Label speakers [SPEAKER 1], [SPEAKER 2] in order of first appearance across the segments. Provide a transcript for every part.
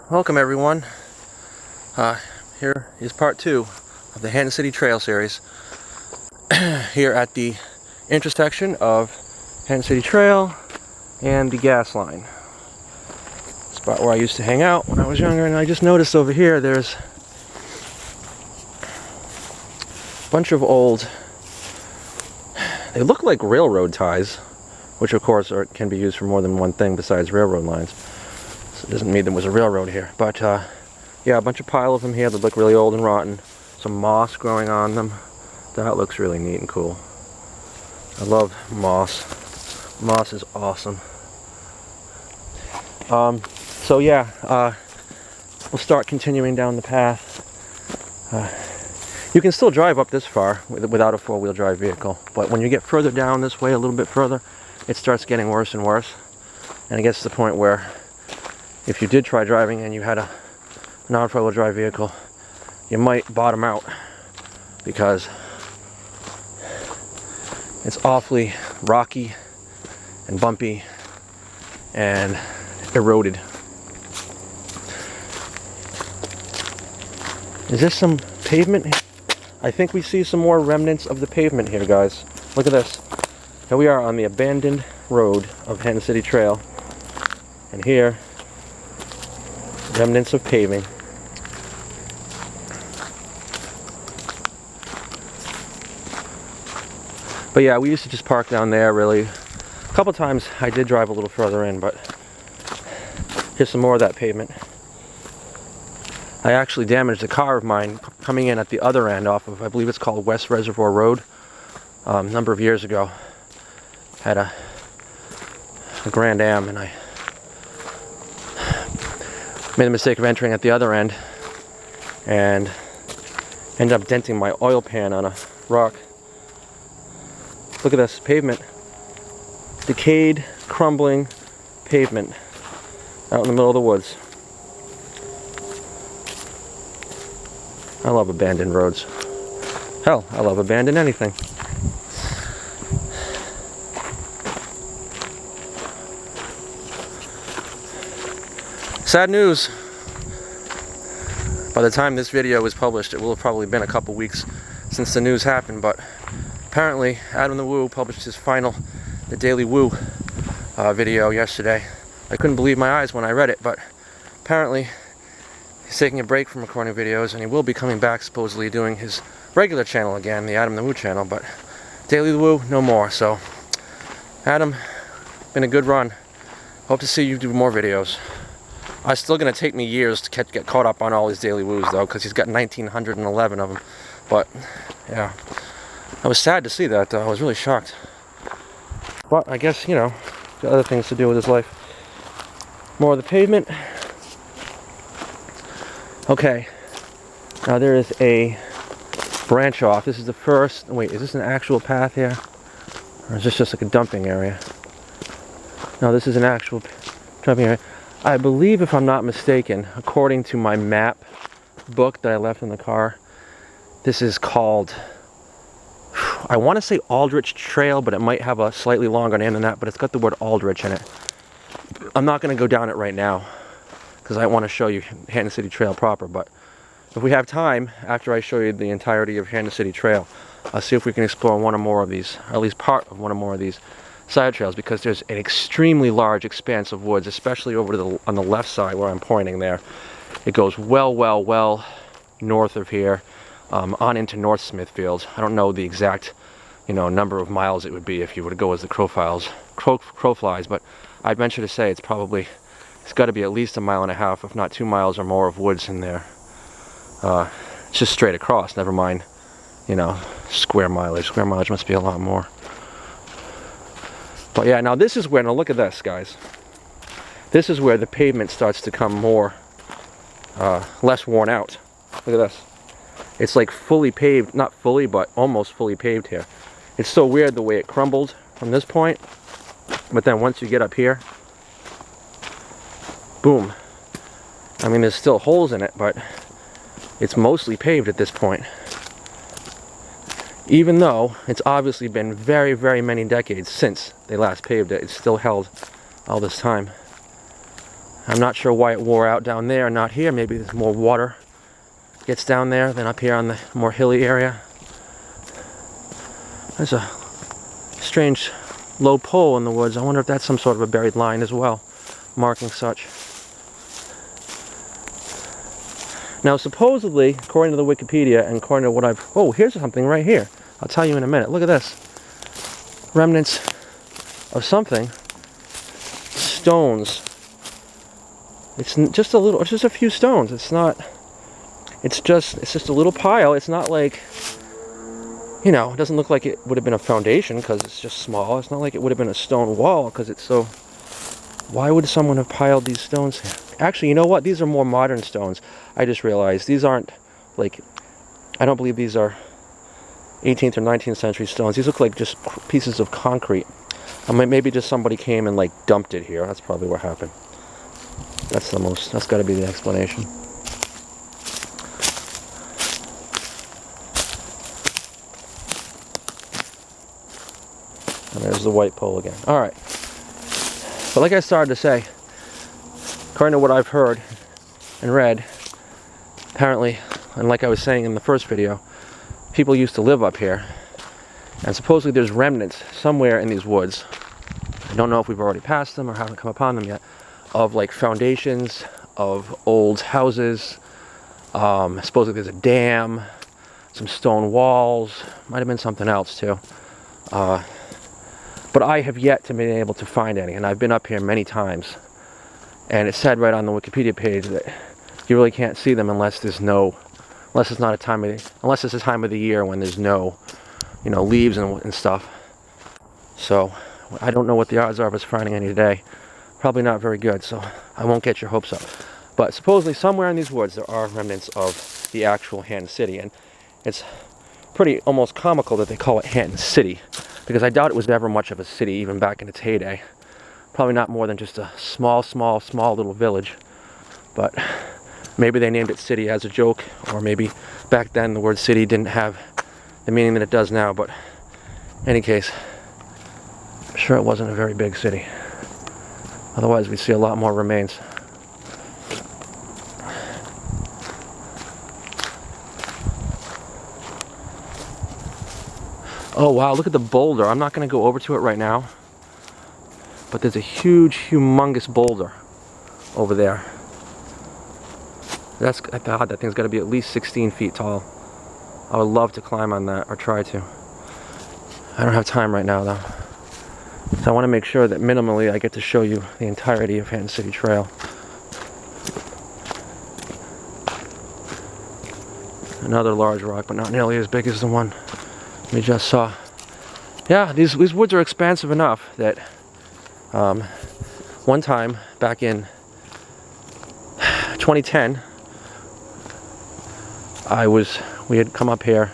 [SPEAKER 1] Welcome everyone. Here is part 2 of the Hanton City Trail series. Here at the intersection of Hanton City Trail and the gas line. Spot where I used to hang out when I was younger, and I just noticed over here there's a bunch of old, they look like railroad ties, which of course can be used for more than one thing besides railroad lines. So it doesn't mean there was a railroad here, but yeah, a bunch of pile of them here that look really old and rotten. Some moss growing on them. That looks really neat and cool. I love moss. Moss is awesome. So yeah, we'll start continuing down the path. You can still drive up this far without a four-wheel drive vehicle, but when you get further down this way, a little bit further, it starts getting worse and worse. And it gets to the point where if you did try driving and you had a non-four-wheel drive vehicle, you might bottom out because it's awfully rocky and bumpy and eroded. Is this some pavement? I think we see some more remnants of the pavement here, guys. Look at this. Here we are on the abandoned road of Hanton City Trail, and here, remnants of paving. But yeah, we used to just park down there, really. A couple times I did drive a little further in, but here's some more of that pavement. I actually damaged a car of mine coming in at the other end off of, I believe it's called West Reservoir Road, a number of years ago. Had a Grand Am, and I made the mistake of entering at the other end and ended up denting my oil pan on a rock. Look at this pavement. Decayed, crumbling pavement out in the middle of the woods. I love abandoned roads. Hell, I love abandoned anything. Sad news. By the time this video was published, it will have probably been a couple weeks since the news happened, but apparently Adam the Woo published his final TheDailyWoo video yesterday. I couldn't believe my eyes when I read it, but apparently he's taking a break from recording videos, and he will be coming back supposedly doing his regular channel again, the Adam the Woo channel, but TheDailyWoo, no more. So Adam, been a good run. Hope to see you do more videos. It's still going to take me years to get caught up on all his daily woos, though, because he's got 1,911 of them. But, yeah. I was sad to see that, though. I was really shocked. But, I guess, you know, got other things to do with his life. More of the pavement. Okay. Now, there is a branch off. This is the first... Wait, is this an actual path here? Or is this just like a dumping area? No, this is an actual dumping area. I believe, if I'm not mistaken, according to my map book that I left in the car, this is called, I want to say Aldrich Trail, but it might have a slightly longer name than that, but it's got the word Aldrich in it. I'm not going to go down it right now, because I want to show you Hanton City Trail proper, but if we have time, after I show you the entirety of Hanton City Trail, I'll see if we can explore one or more of these, or at least part of one or more of these side trails, because there's an extremely large expanse of woods, especially over to on the left side where I'm pointing there. It goes well north of here, on into North Smithfield. I don't know the exact, you know, number of miles it would be if you were to go as the crow flies, but I'd venture to say it's got to be at least 1.5 miles, if not 2 miles or more of woods in there. It's just straight across, never mind, you know, square mileage. Square mileage must be a lot more. But yeah, now this is where, now look at this, guys. This is where the pavement starts to come more, less worn out. Look at this. It's like fully paved, not fully, but almost fully paved here. It's so weird the way it crumbled from this point. But then once you get up here, boom. I mean, there's still holes in it, but it's mostly paved at this point. Even though it's obviously been very many decades since they last paved it, it's still held all this time. I'm not sure why it wore out down there and not here. Maybe there's more water gets down there than up here on the more hilly area. There's a strange low pole in the woods. I wonder if that's some sort of a buried line as well, marking such. Now supposedly, according to the Wikipedia and according to what I've... Oh, here's something right here. I'll tell you in a minute. Look at this. Remnants of something. Stones. It's just a little... It's just a few stones. It's not... It's just a little pile. It's not like... You know, it doesn't look like it would have been a foundation because it's just small. It's not like it would have been a stone wall because it's so... Why would someone have piled these stones here? Actually, you know what? These are more modern stones. I just realized these aren't like... I don't believe these are 18th or 19th century stones. These look like just pieces of concrete. I mean, maybe just somebody came and like dumped it here. That's probably what happened. That's got to be the explanation. And there's the white pole again. All right. But like I started to say, according to what I've heard and read, apparently, and like I was saying in the first video, people used to live up here. And supposedly there's remnants somewhere in these woods. I don't know if we've already passed them or haven't come upon them yet, of like foundations of old houses. Supposedly there's a dam, some stone walls, might have been something else too. But I have yet to be able to find any, and I've been up here many times. And it said right on the Wikipedia page that you really can't see them unless there's unless it's a time of the year when there's no, you know, leaves and stuff. So I don't know what the odds are of us finding any today. Probably not very good, so I won't get your hopes up. But supposedly somewhere in these woods there are remnants of the actual Hanton City, and it's pretty almost comical that they call it Hanton City, because I doubt it was ever much of a city even back in its heyday. Probably not more than just a small little village. But maybe they named it city as a joke, or maybe back then the word city didn't have the meaning that it does now. But in any case, I'm sure it wasn't a very big city. Otherwise we'd see a lot more remains. Oh wow, look at the boulder. I'm not going to go over to it right now, but there's a huge, humongous boulder over there. I thought that thing's got to be at least 16 feet tall. I would love to climb on that, or try to. I don't have time right now though. So I want to make sure that minimally I get to show you the entirety of Hanton City Trail. Another large rock, but not nearly as big as the one we just saw. Yeah, these woods are expansive enough that one time back in 2010, we had come up here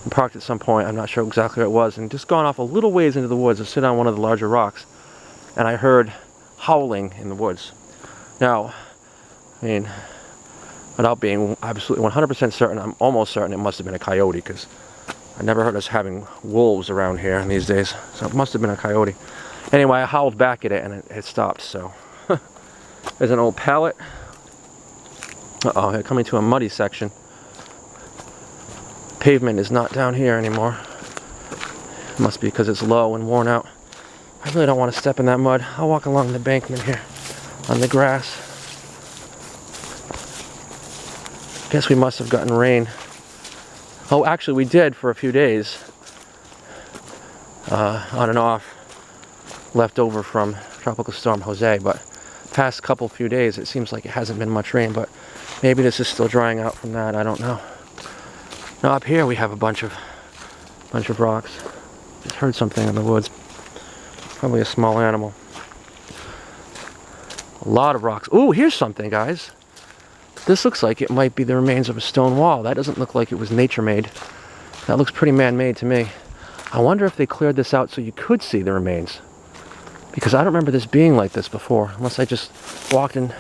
[SPEAKER 1] and parked at some point. I'm not sure exactly where it was, and just gone off a little ways into the woods to sit on one of the larger rocks, and I heard howling in the woods. Now, I mean, without being absolutely 100% certain, I'm almost certain it must have been a coyote, because I never heard us having wolves around here these days, so it must have been a coyote. Anyway, I howled back at it and it stopped, so. There's an old pallet. Uh-oh, they're coming to a muddy section. Pavement is not down here anymore. Must be because it's low and worn out. I really don't want to step in that mud. I'll walk along the embankment here on the grass. Guess we must have gotten rain. Oh, actually we did for a few days. On and off. Left over from Tropical Storm Jose, but past few days it seems like it hasn't been much rain, but maybe this is still drying out from that, I don't know. Now up here we have a bunch of rocks. Just heard something in the woods. Probably a small animal. A lot of rocks. Ooh, here's something, guys. This looks like it might be the remains of a stone wall. That doesn't look like it was nature-made. That looks pretty man-made to me. I wonder if they cleared this out so you could see the remains. Because I don't remember this being like this before, unless I just walked and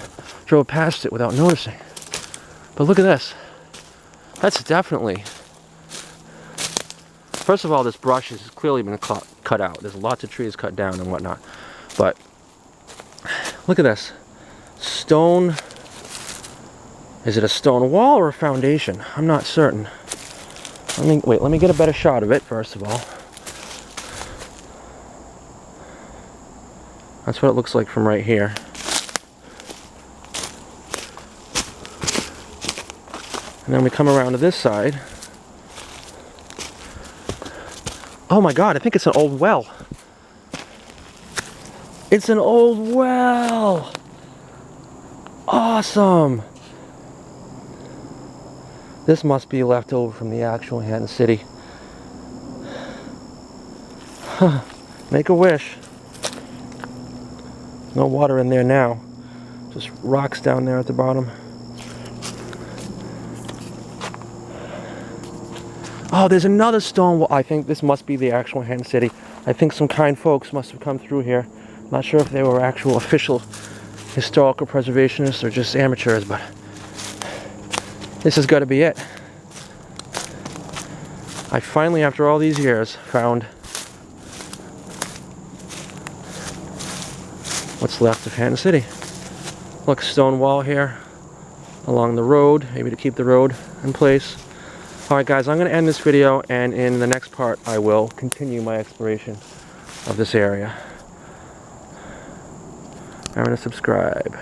[SPEAKER 1] drove past it without noticing. But look at this. That's definitely... First of all, this brush has clearly been cut out. There's lots of trees cut down and whatnot. But look at this. stone. Is it a stone wall or a foundation? I'm not certain. Let me get a better shot of it first of all. That's what it looks like from right here. And then we come around to this side. Oh my God, I think it's an old well. It's an old well. Awesome. This must be left over from the actual Hanton City. Huh. Make a wish. No water in there now. Just rocks down there at the bottom. Oh, there's another stone wall. I think this must be the actual Hanton City. I think some kind folks must have come through here. Not sure if they were actual official historical preservationists or just amateurs, but this has got to be it. I finally, after all these years, found what's left of Hanton City. Look, stone wall here along the road, maybe to keep the road in place. Alright guys, I'm going to end this video, and in the next part I will continue my exploration of this area. Remember to subscribe.